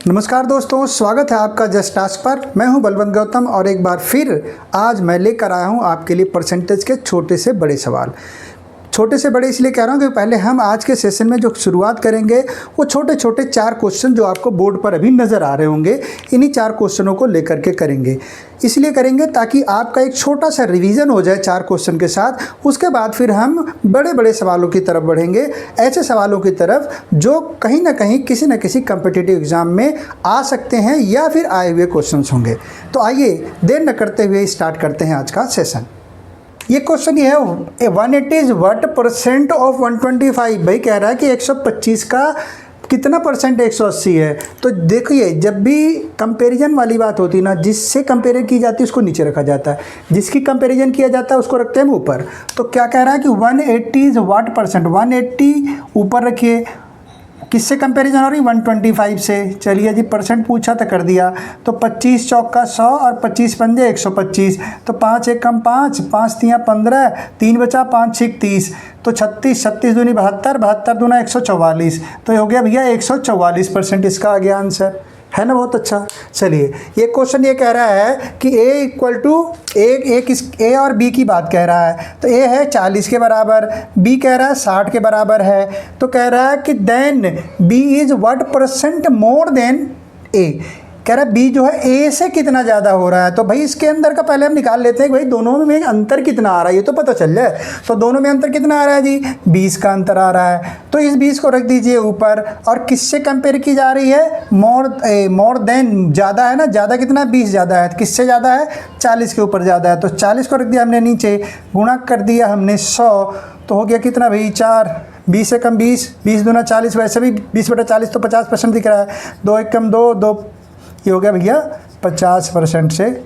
नमस्कार दोस्तों, स्वागत है आपका जस्ट टास्क पर। मैं हूं बलवंत गौतम और एक बार फिर आज मैं लेकर आया हूं आपके लिए परसेंटेज के छोटे से बड़े सवाल। छोटे से बड़े इसलिए कह रहा हूं कि पहले हम आज के सेशन में जो शुरुआत करेंगे वो छोटे छोटे 4 क्वेश्चन जो आपको बोर्ड पर अभी नज़र आ रहे होंगे, इन्हीं 4 क्वेश्चनों को लेकर के करेंगे। इसलिए करेंगे ताकि आपका एक छोटा सा रिवीजन हो जाए 4 क्वेश्चन के साथ। उसके बाद फिर हम बड़े बड़े सवालों की तरफ बढ़ेंगे, ऐसे सवालों की तरफ जो कहीं ना कहीं किसी न किसी कम्पिटिटिव एग्जाम में आ सकते हैं या फिर आए हुए क्वेश्चंस होंगे। तो आइए देर न करते हुए स्टार्ट करते हैं आज का सेशन। ये क्वेश्चन ये है, 180 व्हाट परसेंट ऑफ 125। भाई कह रहा है कि 125 का कितना परसेंट 180 है। तो देखिए, जब भी कंपैरिजन वाली बात होती है ना, जिससे कंपेयर की जाती है उसको नीचे रखा जाता है, जिसकी कंपैरिजन किया जाता है उसको रखते हैं ऊपर। तो क्या कह रहा है कि 180 व्हाट परसेंट, 180 ऊपर रखिए। किससे कंपैरिजन हो रही? 125 से। चलिए जी, परसेंट पूछा तो कर दिया। तो 25 चौका 100 और 25 पंजे 125। तो 5 एक कम 5, 5 तियाँ 15, 3 बचा 5 छिक 30। तो 36, 36 दूनी 72, 72 दूना 144। तो ये हो गया भैया 144% इसका आ गया आंसर, है ना। बहुत अच्छा। चलिए, ये क्वेश्चन ये कह रहा है कि A इक्वल टू A और B की बात कह रहा है। तो A है 40 के बराबर, B कह रहा है 60 के बराबर है। तो कह रहा है कि then B is what percent more than A। कह रहा है B जो है A से कितना ज़्यादा हो रहा है। तो भाई इसके अंदर का पहले हम निकाल लेते हैं कि भाई दोनों में अंतर कितना आ रहा है, ये तो पता चल जाए। तो दोनों में अंतर कितना आ रहा है जी? 20 का अंतर आ रहा है। तो इस 20 को रख दीजिए ऊपर। और किससे कंपेयर की जा रही है? मोर देन, ज़्यादा है ना। ज़्यादा कितना? 20 ज़्यादा है। किससे ज़्यादा है? 40 के ऊपर ज़्यादा है। तो 40 को रख दिया हमने नीचे, गुणा कर दिया हमने 100। तो हो गया कितना भाई? 4। 20 से कम 20, 20 दूना 40। वैसे भी 20/40 तो 50% दिख रहा है। 2 एक कम 2, 2 ये हो गया भैया 50% से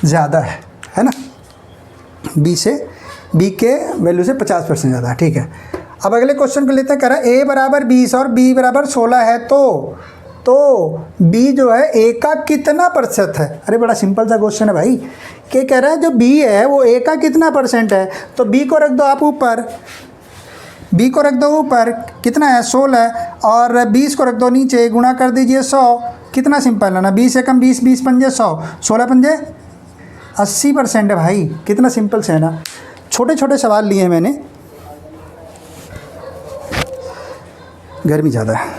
ज़्यादा है ना। बी के वैल्यू से 50% ज़्यादा, ठीक है। अब अगले क्वेश्चन को लेते हैं। कह रहा है A बराबर 20 और B बराबर 16 है तो B जो है A का कितना प्रतिशत है? अरे बड़ा सिंपल सा क्वेश्चन है भाई। क्या कह रहा है? जो B है वो A का कितना परसेंट है। तो B को रख दो आप ऊपर, B को रख दो ऊपर, कितना है? 16। और 20 को रख दो नीचे, गुणा कर दीजिए 100। कितना सिंपल है ना। 20 से कम 20, 20 पंजे 100, 16 पंजे 80% है भाई। कितना सिंपल से है ना। छोटे छोटे सवाल लिए हैं मैंने, गर्मी ज़्यादा है,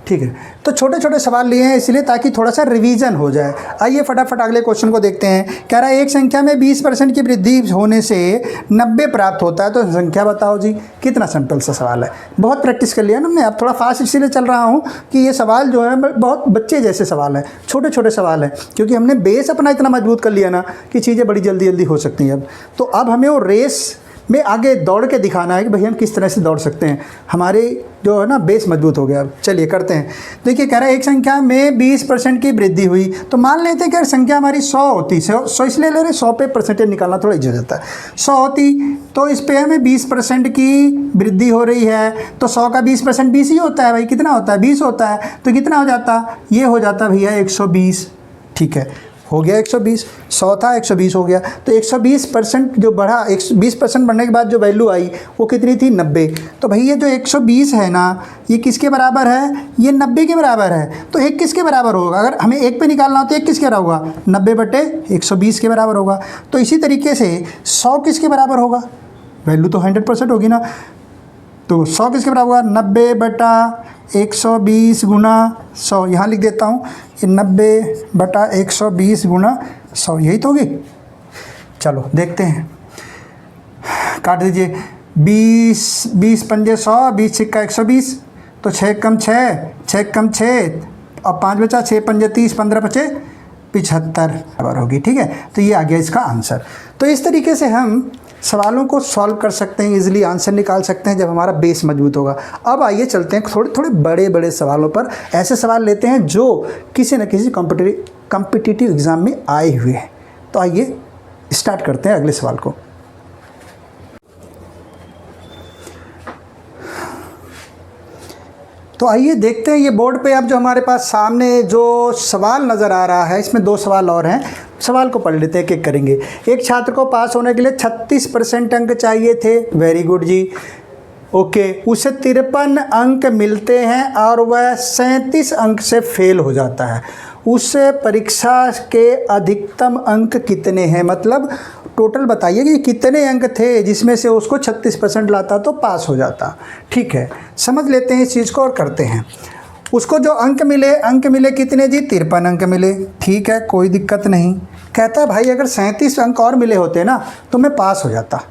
ठीक है। तो छोटे छोटे सवाल लिए हैं इसलिए ताकि थोड़ा सा रिवीजन हो जाए। आइए फटाफट अगले क्वेश्चन को देखते हैं। कह रहा है एक संख्या में 20% की वृद्धि होने से 90 प्राप्त होता है, तो संख्या बताओ जी। कितना सिंपल सा सवाल है, बहुत प्रैक्टिस कर लिया ना हमने। अब थोड़ा फास्ट इसलिए चल रहा हूँ कि ये सवाल जो है बहुत बच्चे जैसे सवाल हैं, छोटे छोटे सवाल हैं, क्योंकि हमने बेस अपना इतना मजबूत कर लिया ना कि चीज़ें बड़ी जल्दी जल्दी हो सकती हैं। अब तो हमें वो रेस में आगे दौड़ के दिखाना है कि भाई हम किस तरह से दौड़ सकते हैं। हमारे जो है ना बेस मजबूत हो गया। अब चलिए करते हैं। देखिए, कह रहा है एक संख्या में 20% की वृद्धि हुई। तो मान लेते हैं कि संख्या हमारी 100 होती, 100 इसलिए ले रहे, 100 पे परसेंटेज निकालना थोड़ा इजी हो जाता है। 100 होती तो इस पे हमें 20% की वृद्धि हो रही है। तो 100 का 20% 20 ही होता है भाई। कितना होता है? 20 होता है। तो कितना हो जाता? ये हो जाता भैया 120, ठीक है। हो गया 120, 100 था 120 हो गया। तो 120% जो बढ़ा, 120% बढ़ने के बाद जो वैल्यू आई वो कितनी थी? 90। तो भाई ये जो 120 है ना, ये किसके बराबर है? ये 90 के बराबर है। तो एक किसके बराबर होगा? अगर हमें एक पे निकालना हो तो एक किसके बराबर होगा? 90/120 के बराबर होगा। तो इसी तरीके से 100 किसके बराबर होगा? वैल्यू तो 100% होगी ना। तो 100 किसके बराबर होगा? 90/120 गुना 100। यहाँ लिख देता हूँ, 90/120 गुना 100, यही तो होगी। चलो देखते हैं, काट दीजिए। 20 पंजे 100, 20 छिक्का 120। तो 6 कम 6, 6 कम 6 और 5 बचा, 6 पंजे 30, 15 बचे 75 बराबर होगी, ठीक है। तो ये आ गया इसका आंसर। तो इस तरीके से हम सवालों को सॉल्व कर सकते हैं, इजीली आंसर निकाल सकते हैं जब हमारा बेस मजबूत होगा। अब आइए चलते हैं थोड़े थोड़े बड़े बड़े सवालों पर। ऐसे सवाल लेते हैं जो किसी न किसी कॉम्पिटिटिव एग्ज़ाम में आए हुए हैं। तो आइए स्टार्ट करते हैं अगले सवाल को। तो आइए देखते हैं ये बोर्ड पे अब जो हमारे पास सामने जो सवाल नज़र आ रहा है, इसमें 2 सवाल और हैं। सवाल को पढ़ लेते हैं, एक एक करेंगे। एक छात्र को पास होने के लिए 36% अंक चाहिए थे। वेरी गुड जी। ओके, उसे 53 अंक मिलते हैं और वह 37 अंक से फेल हो जाता है। उसे परीक्षा के अधिकतम अंक कितने हैं, मतलब टोटल बताइए कि कितने अंक थे जिसमें से उसको 36% लाता तो पास हो जाता। ठीक है, समझ लेते हैं इस चीज़ को और करते हैं। उसको जो अंक मिले कितने जी, 53 अंक मिले। ठीक है, कोई दिक्कत नहीं। कहता है भाई अगर 37 अंक और मिले होते ना तो मैं पास हो जाता।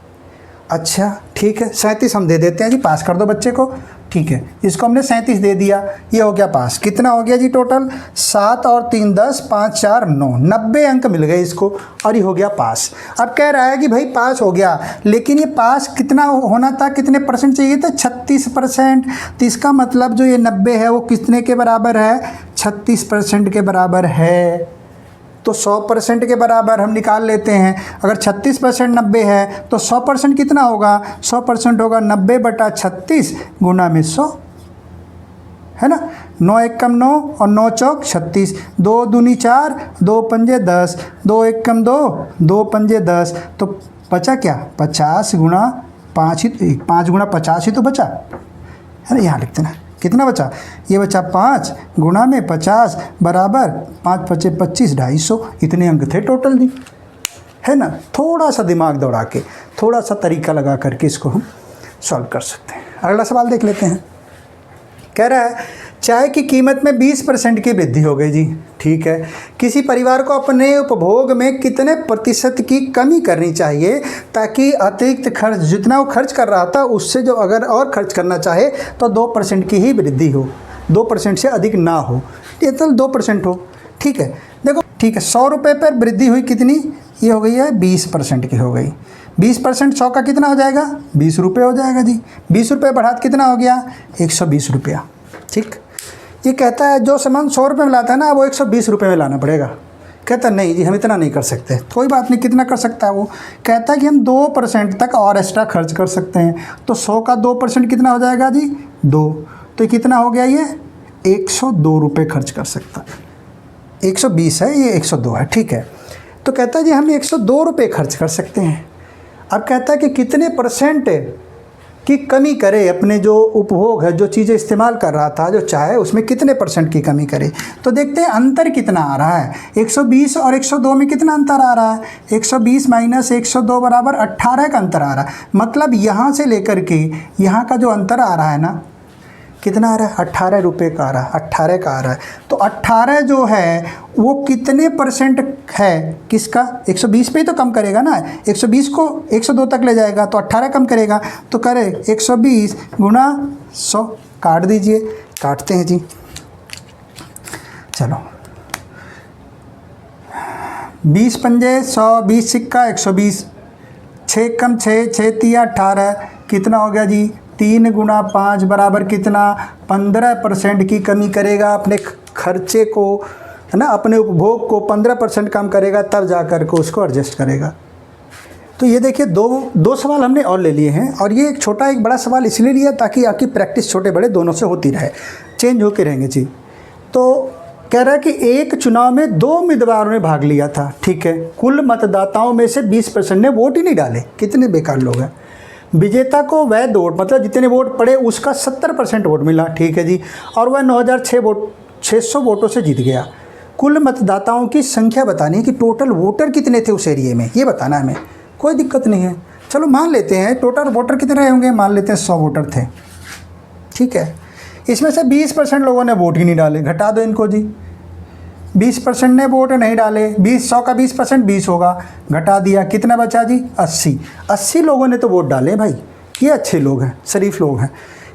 अच्छा ठीक है, 37 हम दे देते हैं जी, पास कर दो बच्चे को। ठीक है, इसको हमने 37 दे दिया, ये हो गया पास। कितना हो गया जी टोटल, 7 और 3 10, 5 4 9, 90 अंक मिल गए इसको और ये हो गया पास। अब कह रहा है कि भाई पास हो गया, लेकिन ये पास कितना होना था, कितने परसेंट चाहिए था, 36%। तो इसका मतलब जो ये 90 है वो कितने के बराबर है, 36% के बराबर है। तो 100% के बराबर हम निकाल लेते हैं। अगर 36% 90 है तो 100% कितना होगा, 100% होगा 90/36 गुना में 100, है ना। 9 एकम 9 और 9 चौक 36, 2 दूनी 4, 2 पंजे 10, 2 एकम 2, 2 पंजे 10, तो बचा क्या, 50 गुना 5 ही, 5 गुना 50 ही तो बचा, है ना। यहाँ लिखते ना कितना बचा, ये बचा 5 गुना में 50 बराबर 5 पचे 25, 250। इतने अंक थे टोटल दी, है ना। थोड़ा सा दिमाग दौड़ा के, थोड़ा सा तरीका लगा करके इसको हम सॉल्व कर सकते हैं। अगला सवाल देख लेते हैं। कह रहा है चाय की कीमत में 20% की वृद्धि हो गई जी। ठीक है, किसी परिवार को अपने उपभोग में कितने प्रतिशत की कमी करनी चाहिए ताकि अतिरिक्त खर्च, जितना वो खर्च कर रहा था उससे जो अगर और खर्च करना चाहे तो 2% की ही वृद्धि हो, 2% से अधिक ना हो, ये तो 2% हो। ठीक है, देखो ठीक है, 100 रुपये पर वृद्धि हुई कितनी, ये हो गई है 20% की हो गई। 20% 100 का कितना हो जाएगा, 20 रुपये हो जाएगा जी। 20 रुपये बढ़ा कितना हो गया, 120 रुपया। ठीक, ये कहता है जो सामान 100 रुपये में लाता है ना वो 120 रुपये में लाना पड़ेगा। कहता है नहीं जी हम इतना नहीं कर सकते। कोई बात नहीं, कितना कर सकता है वो, कहता है कि हम 2% तक और एक्स्ट्रा खर्च कर सकते हैं। तो 100 का 2% कितना हो जाएगा जी, 2, तो कितना हो गया, ये 102 रुपये खर्च कर सकता है। 120 है, ये 102 है। ठीक है, तो कहता है जी हम 102 रुपये खर्च कर सकते हैं। अब कहता है कि कितने परसेंट की कमी करे, अपने जो उपभोग है, जो चीज़ें इस्तेमाल कर रहा था, जो चाहे उसमें कितने परसेंट की कमी करे। तो देखते हैं अंतर कितना आ रहा है, 120 और 102 में कितना अंतर आ रहा है, 120 माइनस 102 बराबर 18 का अंतर आ रहा है। मतलब यहाँ से लेकर के यहाँ का जो अंतर आ रहा है ना, कितना आ रहा है, 18 रुपये का आ रहा है, 18 का आ रहा है। तो 18 जो है वो कितने परसेंट है किसका, 120 पे ही तो कम करेगा ना, 120 को 102 तक ले जाएगा तो 18 कम करेगा। तो करे 120 गुना 100, काट दीजिए, काटते हैं जी। चलो 20 पंजे 100, 20 सिक्का 120, 6 कम 6, 6 तिया 18, कितना हो गया जी, 3 गुना 5 बराबर कितना, 15% की कमी करेगा अपने खर्चे को, है ना, अपने उपभोग को 15% कम करेगा, तब जा कर के उसको एडजस्ट करेगा। तो ये देखिए दो सवाल हमने और ले लिए हैं, और ये एक छोटा एक बड़ा सवाल इसलिए लिया ताकि आपकी प्रैक्टिस छोटे बड़े दोनों से होती रहे, चेंज होके रहेंगे जी। तो कह रहा है कि एक चुनाव में 2 उम्मीदवारों ने भाग लिया था। ठीक है, कुल मतदाताओं में से 20% ने वोट ही नहीं डाले। कितने बेकार लोग हैं। विजेता को वैध वोट, मतलब जितने वोट पड़े उसका 70% वोट मिला। ठीक है जी, और वह 9600 वोटों से जीत गया। कुल मतदाताओं की संख्या बतानी है कि टोटल वोटर कितने थे उस एरिए में, ये बताना है हमें। कोई दिक्कत नहीं है, चलो मान लेते हैं टोटल वोटर कितने रहे होंगे, मान लेते हैं 100 वोटर थे। ठीक है, इसमें से 20% लोगों ने वोट ही नहीं डाले, घटा दो इनको जी। 20% ने वोट नहीं डाले, 100 का 20% 20 होगा, घटा दिया, कितना बचा जी, 80 लोगों ने तो वोट डाले भाई, ये अच्छे लोग हैं, शरीफ लोग हैं,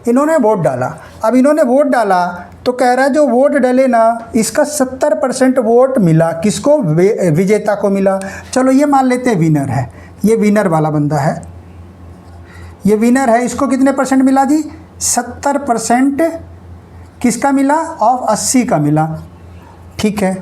इन्होंने वोट डाला। अब इन्होंने वोट डाला तो कह रहा है जो वोट डाले ना, इसका 70% वोट मिला किसको, विजेता को मिला। चलो ये मान लेते हैं विनर है, ये विनर वाला बंदा है, ये विनर है, इसको कितने परसेंट मिला जी, 70% किसका मिला, ऑफ 80 का मिला। ठीक है,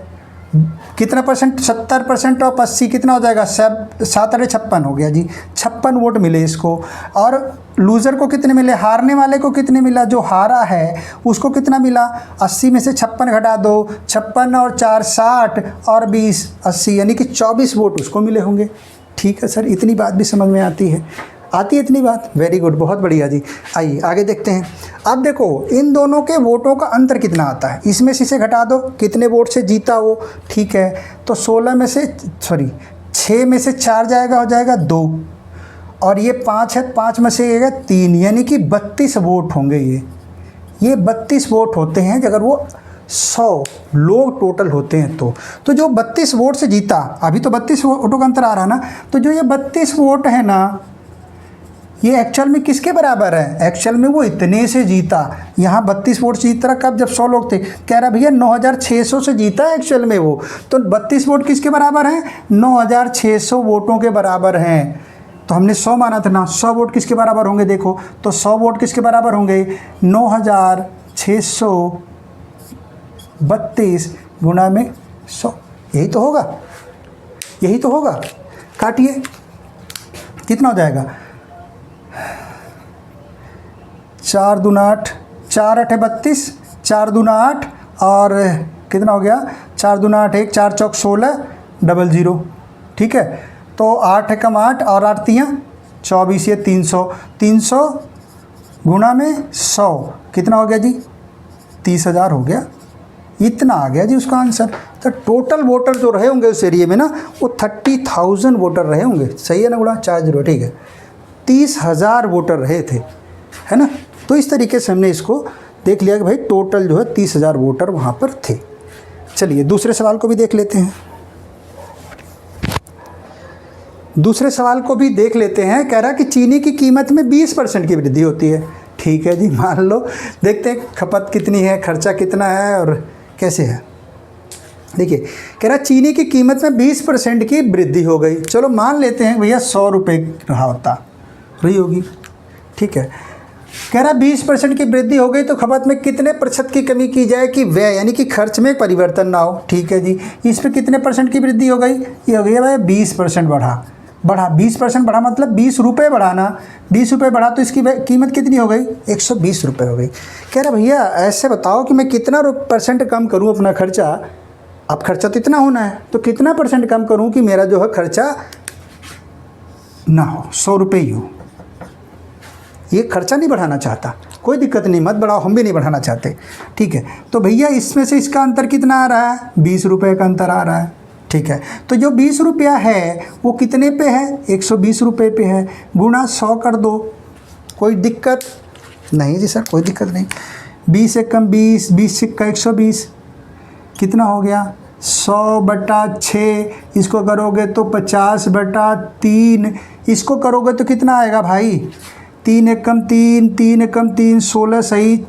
कितना परसेंट, 70% ऑफ 80 कितना हो जाएगा, 7 अरे 56 हो गया जी, 56 वोट मिले इसको। और लूज़र को कितने मिले, हारने वाले को कितने मिला, जो हारा है उसको कितना मिला, 80 में से 56 घटा दो, 56 और 4 60 और 20 80, यानी कि 24 वोट उसको मिले होंगे। ठीक है सर, इतनी बात भी समझ में आती है। आती है इतनी बात? वेरी गुड, बहुत बढ़िया जी। आइए आगे देखते हैं। अब देखो इन दोनों के वोटों का अंतर कितना आता है, इसमें से इसे घटा दो, कितने वोट से जीता वो, ठीक है। तो 6 में से 4 जाएगा, हो जाएगा 2, और ये 5 है, 5 में से आएगा 3, यानी कि 32 वोट होंगे। ये 32 वोट होते हैं अगर वो 100 लोग टोटल होते हैं तो जो 32 वोट से जीता, अभी तो 32 वोटों का अंतर आ रहा है ना, तो जो ये 32 वोट है ना, ये एक्चुअल में किसके बराबर है? एक्चुअल में वो इतने से जीता, यहाँ 32 वोट से जीता कब, जब 100 लोग थे। कह रहा भैया 9600 से जीता है एक्चुअल में वो, तो 32 वोट किसके बराबर हैं? 9600 वोटों के बराबर हैं। तो हमने 100 माना था ना, 100 वोट किसके बराबर होंगे देखो, तो 100 वोट किसके बराबर होंगे? 9632 गुणा में 100, यही तो होगा, यही तो होगा। काटिए, कितना हो जाएगा? 4 दूना 8, 4 8 32, 4 दूना 8, और कितना हो गया? 4 दूना 8 1, 4 चौक 16, 00, ठीक है। तो 8 है कम 8, और 8 तियाँ 24, ये 300, 300 गुणा में 100 कितना हो गया जी? 30,000 हो गया। इतना आ गया जी उसका आंसर। तो टोटल वोटर जो रहे होंगे उस एरिया में ना, वो 30,000 वोटर रहे होंगे, सही है ना? गुणा 4 ठीक है, 30,000 वोटर रहे थे, है ना। तो इस तरीके से हमने इसको देख लिया कि भाई टोटल जो है 30,000 वोटर वहाँ पर थे। चलिए दूसरे सवाल को भी देख लेते हैं। दूसरे सवाल को भी देख लेते हैं। कह रहा कि चीनी की कीमत में 20% की वृद्धि होती है। ठीक है जी, मान लो, देखते हैं खपत कितनी है, खर्चा कितना है और कैसे है। देखिए कह रहा चीनी की कीमत में 20% की वृद्धि हो गई। चलो मान लेते हैं भैया 100 रुपये रहा होता, रही होगी, ठीक है। कह रहा 20% की वृद्धि हो गई तो खपत में कितने प्रतिशत की कमी की जाए कि व्यय यानी कि खर्च में परिवर्तन ना हो। ठीक है जी, इस पर कितने परसेंट की वृद्धि हो गई? ये हो गई भाई 20% बढ़ा 20% बढ़ा, मतलब 20 रुपये बढ़ाना, 20 रुपये बढ़ा तो इसकी कीमत कितनी हो गई? 120 रुपये हो गई। कह रहा भैया ऐसे बताओ कि मैं कितना % कम करूं अपना खर्चा। अब खर्चा तो इतना होना है, तो कितना % कम करूं कि मेरा जो है खर्चा ना हो, 100 रुपये ही हो। ये खर्चा नहीं बढ़ाना चाहता, कोई दिक्कत नहीं, मत बढ़ाओ, हम भी नहीं बढ़ाना चाहते, ठीक है। तो भैया इसमें से इसका अंतर कितना आ रहा है? 20 रुपये का अंतर आ रहा है, ठीक है। तो जो 20 रुपया है वो कितने पे है? 120 रुपये पे है, गुणा 100 कर दो। कोई दिक्कत नहीं जी सर, कोई दिक्कत नहीं। 20 एक कम 20, 20 सिक्का 120, कितना हो गया? 100/6। इसको करोगे तो 50/3। इसको करोगे तो कितना आएगा भाई? 3 एक कम 3, 3 एक कम 3, 16 सही,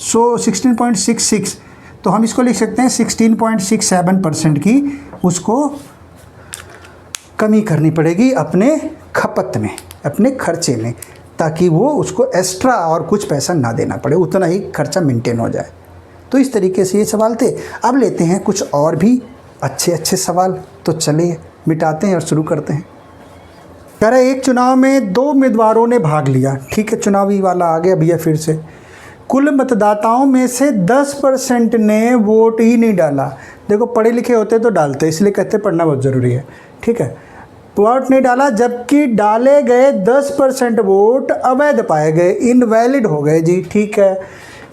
16.66। तो हम इसको लिख सकते हैं 16.67% की उसको कमी करनी पड़ेगी अपने खपत में, अपने खर्चे में, ताकि वो उसको एक्स्ट्रा और कुछ पैसा ना देना पड़े, उतना ही खर्चा मेंटेन हो जाए। तो इस तरीके से ये सवाल थे। अब लेते हैं कुछ और भी अच्छे अच्छे सवाल। तो चलिए मिटाते हैं और शुरू करते हैं। कह रहे एक चुनाव में 2 उम्मीदवारों ने भाग लिया। ठीक है, चुनावी वाला आ गया भैया फिर से। कुल मतदाताओं में से 10% ने वोट ही नहीं डाला। देखो पढ़े लिखे होते तो डालते, इसलिए कहते पढ़ना बहुत ज़रूरी है, ठीक है। वोट नहीं डाला, जबकि डाले गए 10% वोट अवैध पाए गए, इनवैलिड हो गए जी, ठीक है।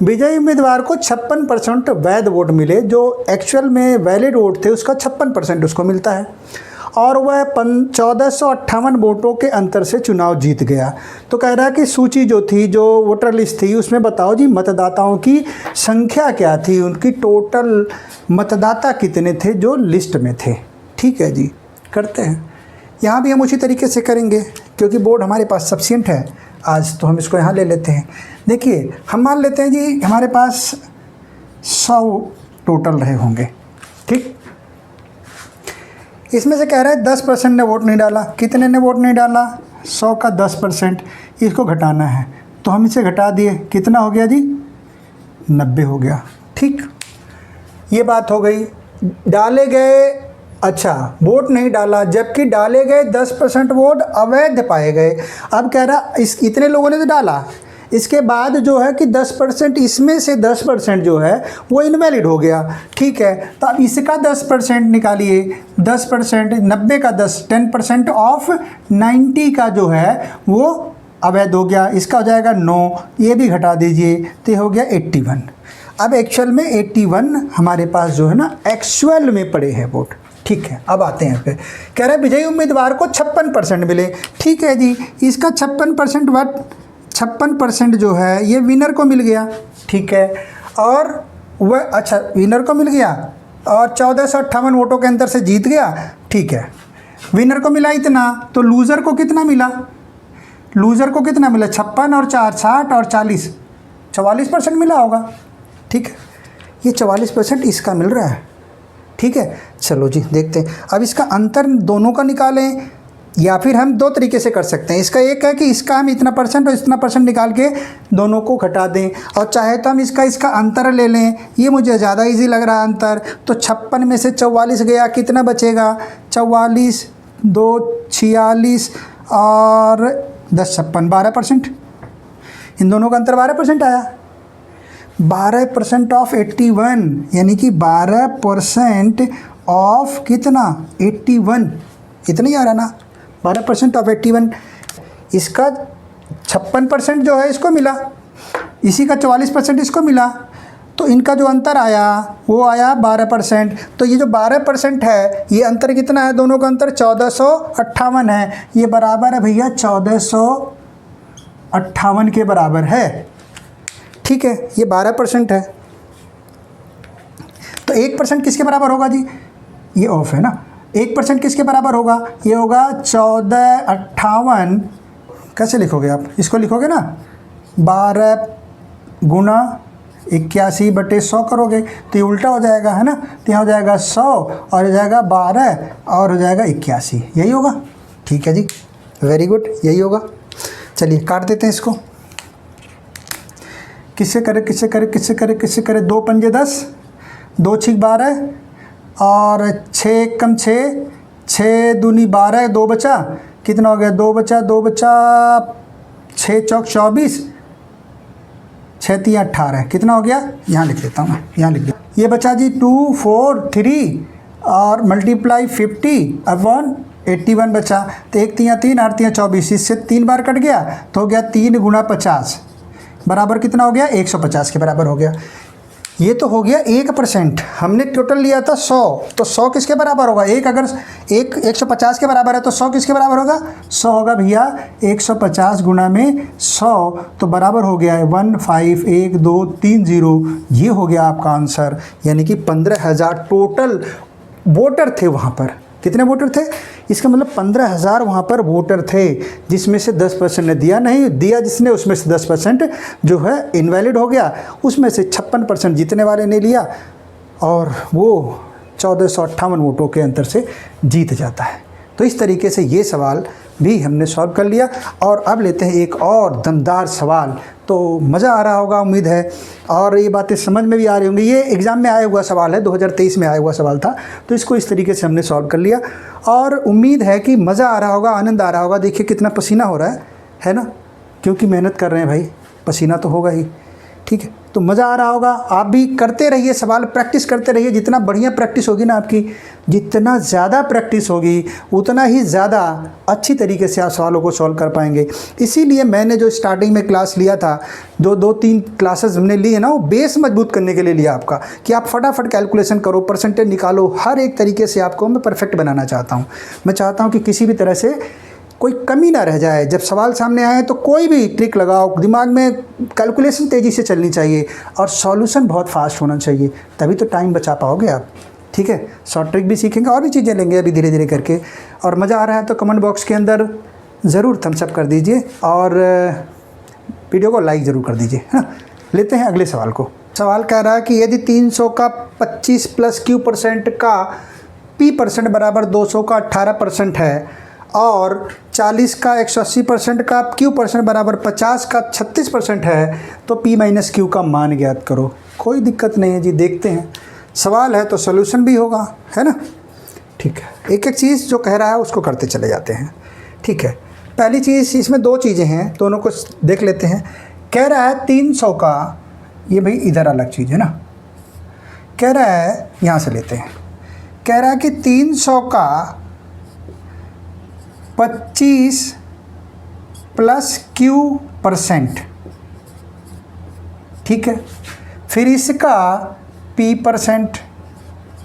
विजयी उम्मीदवार को 56% वैध वोट मिले, जो एक्चुअल में वैलिड वोट थे उसका 56% उसको मिलता है, और वह 1458 वोटों के अंतर से चुनाव जीत गया। तो कह रहा है कि सूची जो थी, जो वोटर लिस्ट थी, उसमें बताओ जी मतदाताओं की संख्या क्या थी, उनकी टोटल मतदाता कितने थे जो लिस्ट में थे। ठीक है जी, करते हैं। यहाँ भी हम उसी तरीके से करेंगे क्योंकि बोर्ड हमारे पास सफिशिएंट है आज, तो हम इसको यहाँ ले लेते हैं। देखिए हम मान लेते हैं जी हमारे पास 100 टोटल रहे होंगे, ठीक। इसमें से कह रहा है 10% ने वोट नहीं डाला। कितने ने वोट नहीं डाला? 100 का 10%, इसको घटाना है, तो हम इसे घटा दिए, कितना हो गया जी? 90 हो गया, ठीक। ये बात हो गई। डाले गए, अच्छा वोट नहीं डाला, जबकि डाले गए 10% वोट अवैध पाए गए। अब कह रहा इस इतने लोगों ने तो डाला, इसके बाद जो है कि 10% इसमें से 10% जो है वो इनवैलिड हो गया, ठीक है। तो अब इसका 10% निकालिए, 10% 90 का 10% ऑफ 90 का जो है वो अवैध हो गया, इसका हो जाएगा 9, ये भी घटा दीजिए तो ये हो गया 81। अब एक्चुअल में 81 हमारे पास जो है ना एक्चुअल में पड़े हैं वोट, ठीक है। अब आते हैं पे, कह रहे हैं विजयी उम्मीदवार को 56% मिले, ठीक है जी। इसका 56% जो है ये विनर को मिल गया, ठीक है। और वह अच्छा विनर को मिल गया और 1458 वोटों के अंतर से जीत गया, ठीक है। विनर को मिला इतना, तो लूज़र को कितना मिला? लूज़र को कितना मिला? 56 और 4 60 और 40 44% मिला होगा, ठीक है। ये 44% इसका मिल रहा है, ठीक है। चलो जी देखते हैं। अब इसका अंतर दोनों का निकालें, या फिर हम दो तरीके से कर सकते हैं। इसका एक है कि इसका हम इतना परसेंट और इतना परसेंट निकाल के दोनों को घटा दें, और चाहे तो हम इसका अंतर ले लें। ये मुझे ज़्यादा इजी लग रहा है अंतर। तो 56 में से 44 गया, कितना बचेगा? 44 2 46 और 10 56 12%। इन दोनों का अंतर 12% आया। 12% ऑफ 81 यानी कि 12% ऑफ कितना? 81, इतना ही आ रहा ना, 12% ऑफ 81। इसका 56% जो है इसको मिला, इसी का 44% इसको मिला, तो इनका जो अंतर आया वो आया 12%। तो ये जो 12% है, ये अंतर कितना है? दोनों का अंतर 1458 है। ये बराबर है भैया 1458 के बराबर है, ठीक है। ये 12% है। तो 1% किसके बराबर होगा जी? ये ऑफ है ना। 1% किसके बराबर होगा? ये होगा 1458। कैसे लिखोगे आप? इसको लिखोगे ना 12 गुना 81/100 करोगे तो ये उल्टा हो जाएगा, है ना। तो यहाँ हो जाएगा 100 और हो जाएगा 12 और हो जाएगा 81, यही होगा, ठीक है जी। वेरी गुड, यही होगा। चलिए काट देते हैं इसको। किससे करे किससे करे किससे करे किससे करे? 2 पंजे 10, 2 6 12 और 6 कम 6, 6 दूनी 12, 2 बचा, कितना हो गया? 2 बचा 2 बचा 6 चौक 24, 6 3 18, कितना हो गया? यहाँ लिख देता हूँ, यहाँ लिख दिया। ये बचा जी 2 4 3 और मल्टीप्लाई 50/81 बचा। तो 1 3 3 8 3 24, इससे 3 बार कट गया तो हो गया 3 गुना 50 बराबर कितना हो गया? 150 के बराबर हो गया। ये तो हो गया 1%। हमने टोटल लिया था 100, तो 100 किसके बराबर होगा? एक अगर 150 के बराबर है तो 100 किसके बराबर होगा? 100 होगा भैया 150 गुना में 100, तो बराबर हो गया है 151230। ये हो गया आपका आंसर, यानी कि 15,000 टोटल वोटर थे वहाँ पर। कितने वोटर थे? इसका मतलब 15,000 वहाँ पर वोटर थे, जिसमें से 10% ने दिया नहीं दिया, जिसने उसमें से 10% जो है इनवैलिड हो गया, उसमें से 56% जीतने वाले ने लिया और वो 1458 वोटों के अंतर से जीत जाता है। तो इस तरीके से ये सवाल भी हमने सॉल्व कर लिया। और अब लेते हैं एक और दमदार सवाल। तो मज़ा आ रहा होगा उम्मीद है, और ये बातें समझ में भी आ रही होंगी। ये एग्ज़ाम में आया हुआ सवाल है, 2023 में आया हुआ सवाल था, तो इसको इस तरीके से हमने सॉल्व कर लिया और उम्मीद है कि मज़ा आ रहा होगा, आनंद आ रहा होगा। देखिए कितना पसीना हो रहा है ना, क्योंकि मेहनत कर रहे हैं भाई, पसीना तो होगा ही, ठीक है। तो मज़ा आ रहा होगा। आप भी करते रहिए सवाल, प्रैक्टिस करते रहिए। जितना बढ़िया प्रैक्टिस होगी ना आपकी, जितना ज़्यादा प्रैक्टिस होगी उतना ही ज़्यादा अच्छी तरीके से आप सवालों को सॉल्व कर पाएंगे। इसीलिए मैंने जो स्टार्टिंग में क्लास लिया था, 2-3 क्लासेस हमने लिए ना, वो बेस मजबूत करने के लिए लिया आपका, कि आप फटाफट कैलकुलेशन करो, परसेंटेज निकालो, हर एक तरीके से आपको मैं परफेक्ट बनाना चाहता हूँ। मैं चाहता हूँ कि किसी भी तरह से कोई कमी ना रह जाए। जब सवाल सामने आए तो कोई भी ट्रिक लगाओ, दिमाग में कैलकुलेशन तेज़ी से चलनी चाहिए और सॉल्यूशन बहुत फास्ट होना चाहिए, तभी तो टाइम बचा पाओगे आप, ठीक है। शॉर्ट ट्रिक भी सीखेंगे और भी चीज़ें लेंगे अभी धीरे धीरे करके। और मज़ा आ रहा है तो कमेंट बॉक्स के अंदर ज़रूर थम्स अप कर दीजिए और वीडियो को लाइक ज़रूर कर दीजिए, है ना। लेते हैं अगले सवाल को। सवाल कह रहा है कि यदि 300 का 25 प्लस Q% का P% बराबर 200 का 18% है और 40 का 180% का Q% बराबर 50 का 36% है, तो P माइनस Q का मान ज्ञात करो। कोई दिक्कत नहीं है जी, देखते हैं। सवाल है तो सॉल्यूशन भी होगा, है ना, ठीक है। एक एक चीज़ जो कह रहा है उसको करते चले जाते हैं, ठीक है। पहली चीज़, इसमें 2 चीज़ें हैं, दोनों को देख लेते हैं। कह रहा है 300 का, ये भाई इधर अलग चीज़ है ना, कह रहा है यहाँ से लेते हैं, कह रहा है कि 300 का 25 प्लस Q%, ठीक है, फिर इसका P%,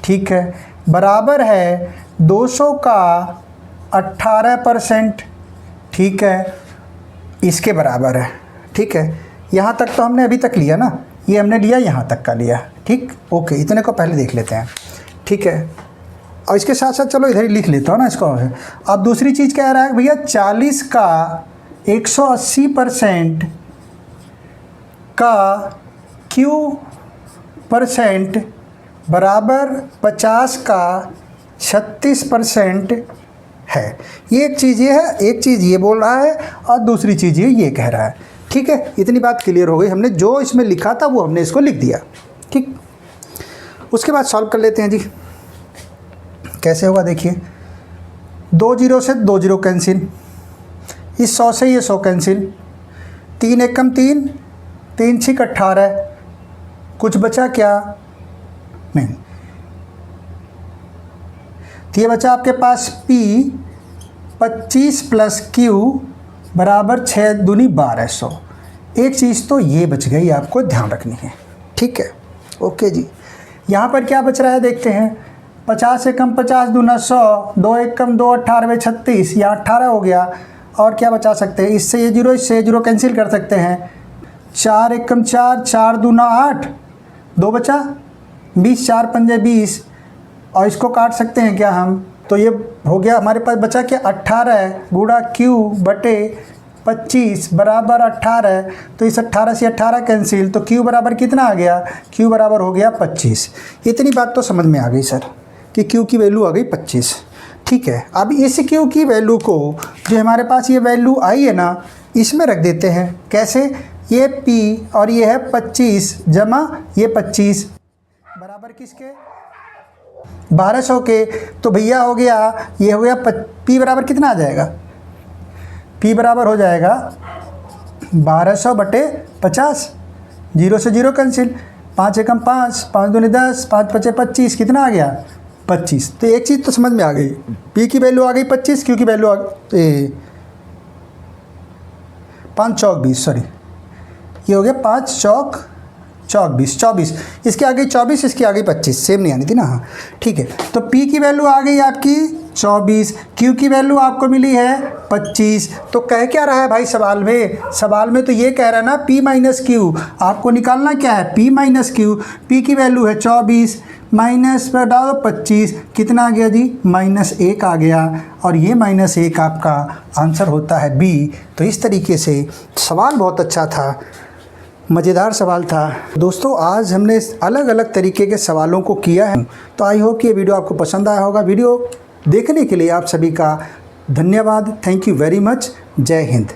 ठीक है, बराबर है 200 का 18%, ठीक है, इसके बराबर है, ठीक है। यहाँ तक तो हमने अभी तक लिया ना, ये हमने लिया यहाँ तक का लिया, ठीक, ओके, इतने को पहले देख लेते हैं, ठीक है। और इसके साथ साथ चलो इधर ही लिख लेता हूँ ना इसको। अब दूसरी चीज़ कह रहा है भैया 40 का 180% का Q% बराबर 50 का 36% है। ये एक चीज़ ये है, एक चीज़ ये बोल रहा है और दूसरी चीज़ ये कह रहा है, ठीक है। इतनी बात क्लियर हो गई, हमने जो इसमें लिखा था वो हमने इसको लिख दिया, ठीक। उसके बाद सॉल्व कर लेते हैं जी। कैसे होगा देखिए, 2 0 से 2 0 कैंसिल, इस 100 से ये 100 कैंसिल, 3 एकम 3, 3 6 18, कुछ बचा क्या, नहीं, तो ये बचा आपके पास P 25 प्लस Q बराबर 6 दूनी 1200। एक चीज़ तो ये बच गई, आपको ध्यान रखनी है, ठीक है, ओके जी। यहाँ पर क्या बच रहा है देखते हैं, 50 एकम 50 दूना 100, 2 एकम 2 18 36, या 18 हो गया। और क्या बचा सकते हैं, इससे ये 0, इससे 0 कैंसिल कर सकते हैं, 4 एकम 4, 4 दूना 8, 2 बचा 20, 4 पंजे 20, और इसको काट सकते हैं क्या हम, तो ये हो गया हमारे पास बचा क्या, 18 गुणा Q बटे 25 बराबर 18, तो इस 18 से 18 कैंसिल, तो Q बराबर कितना आ गया, Q बराबर हो गया 25। इतनी बात तो समझ में आ गई सर कि Q की वैल्यू आ गई 25, ठीक है। अब इस Q की वैल्यू को, जो हमारे पास ये वैल्यू आई है ना, इसमें रख देते हैं। कैसे, ये P और ये है 25 जमा ये 25 बराबर किसके, 1200 के। तो भैया हो गया, ये हो गया P बराबर कितना आ जाएगा, P बराबर हो जाएगा 1200 बटे 50, 0 से 0 कैंसिल, 5 एकम 5, 5 दूनी 10, 5 पचे 25, कितना आ गया 25। तो एक चीज़ तो समझ में आ गई, P की वैल्यू आ गई 25, Q की वैल्यू आ गई 5 चौक 20, सॉरी ये हो गया 5 चौक 20, 24, इसके आगे 24, इसके आगे 25, सेम नहीं आनी थी ना, हाँ ठीक है। तो P की वैल्यू आ गई आपकी 24, Q की वैल्यू आपको मिली है 25। तो कह क्या रहा है भाई सवाल में तो ये कह रहा है ना P माइनस Q, आपको निकालना क्या है P माइनस Q। P की वैल्यू है 24, माइनस पर डालो 25, कितना आ गया जी -1 आ गया, और ये -1 आपका आंसर होता है B। तो इस तरीके से सवाल बहुत अच्छा था, मज़ेदार सवाल था दोस्तों। आज हमने अलग अलग तरीके के सवालों को किया है, तो आई होप कि ये वीडियो आपको पसंद आया होगा। वीडियो देखने के लिए आप सभी का धन्यवाद, थैंक यू वेरी मच, जय हिंद।